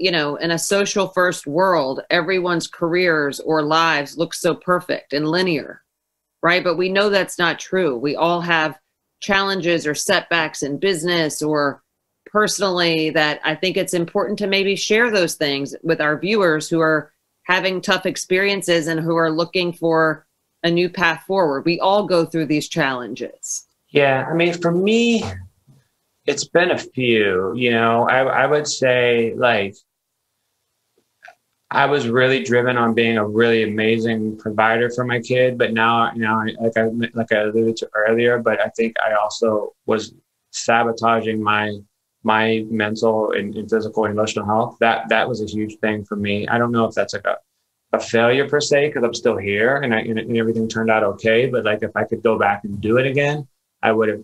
you know, in a social first world, everyone's careers or lives look so perfect and linear, right? But we know that's not true. We all have challenges or setbacks in business or personally, that I think it's important to maybe share those things with our viewers who are having tough experiences and who are looking for a new path forward. We all go through these challenges. Yeah, I mean, for me, it's been a few, you know, I would say, like, I was really driven on being a really amazing provider for my kid, but now, like I alluded to earlier, but I think I also was sabotaging my mental and physical and emotional health. That was a huge thing for me. I don't know if that's like a failure per se, because I'm still here and everything turned out okay. But like, if I could go back and do it again, I would have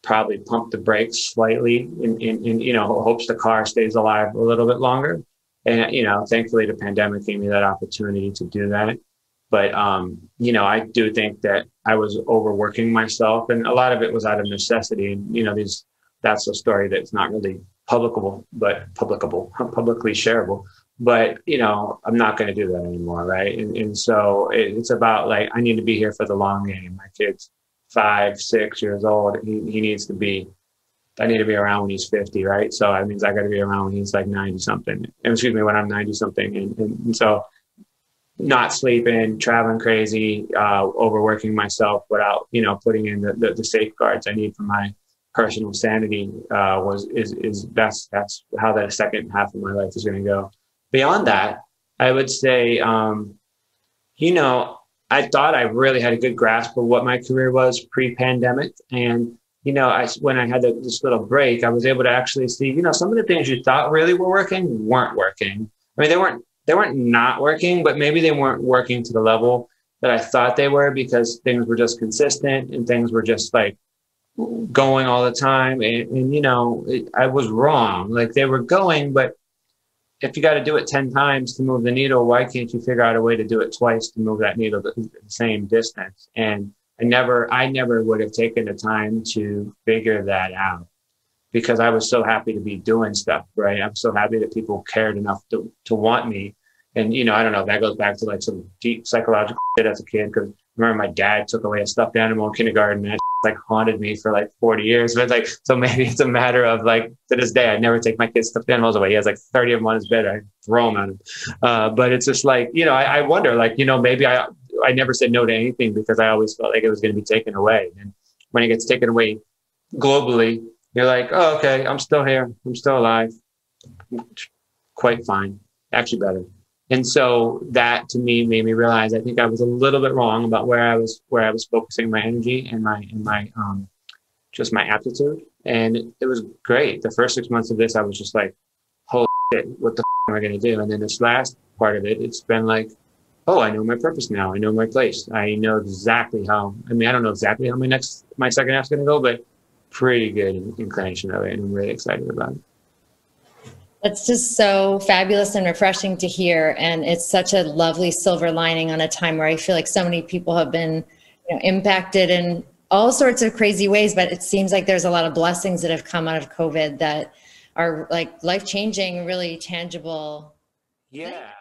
probably pumped the brakes slightly in you know, hopes the car stays alive a little bit longer. And, you know, thankfully the pandemic gave me that opportunity to do that. But, you know, I do think that I was overworking myself, and a lot of it was out of necessity. And, you know, that's a story that's not really publicly shareable. But, you know, I'm not going to do that anymore. Right. And so it's about, like, I need to be here for the long game. My kid's 5, 6 years old. He needs to be, I need to be around when he's 50, right? So that means I got to be around when he's like 90 something. Excuse me, when I'm 90 something. And so not sleeping, traveling crazy, overworking myself without, you know, putting in the safeguards I need for my personal sanity that's how that second half of my life is going to go. Beyond that, I would say, you know, I thought I really had a good grasp of what my career was pre-pandemic. And you know, when I had this little break, I was able to actually see, you know, some of the things you thought really were working weren't working. I mean, they weren't not working, but maybe they weren't working to the level that I thought they were, because things were just consistent and things were just like going all the time. And you know, I was wrong. Like, they were going, but if you got to do it 10 times to move the needle, why can't you figure out a way to do it twice to move that needle the same distance? And I never would have taken the time to figure that out, because I was so happy to be doing stuff, right? I'm so happy that people cared enough to want me. And, you know, I don't know if that goes back to like some deep psychological shit as a kid, because I remember my dad took away a stuffed animal in kindergarten, and that like haunted me for like 40 years. But like, so maybe it's a matter of, like, to this day, I never take my kid's stuffed animals away. He has like 30 of them on his bed. I throw them at him. But it's just like, you know, I wonder, like, you know, maybe I never said no to anything because I always felt like it was going to be taken away. And when it gets taken away globally, you're like, oh, okay, I'm still here. I'm still alive. Quite fine. Actually better. And so that to me made me realize, I think I was a little bit wrong about where I was focusing my energy and my just my aptitude. And it was great. The first 6 months of this, I was just like, holy shit, what the am I going to do? And then this last part of it, it's been like, oh, I know my purpose now. I know my place. I know exactly how, I mean, I don't know exactly how my second half's going to go, but pretty good inclination of it. And I'm really excited about it. That's just so fabulous and refreshing to hear. And it's such a lovely silver lining on a time where I feel like so many people have been, you know, impacted in all sorts of crazy ways, but it seems like there's a lot of blessings that have come out of COVID that are like life-changing, really tangible. Yeah.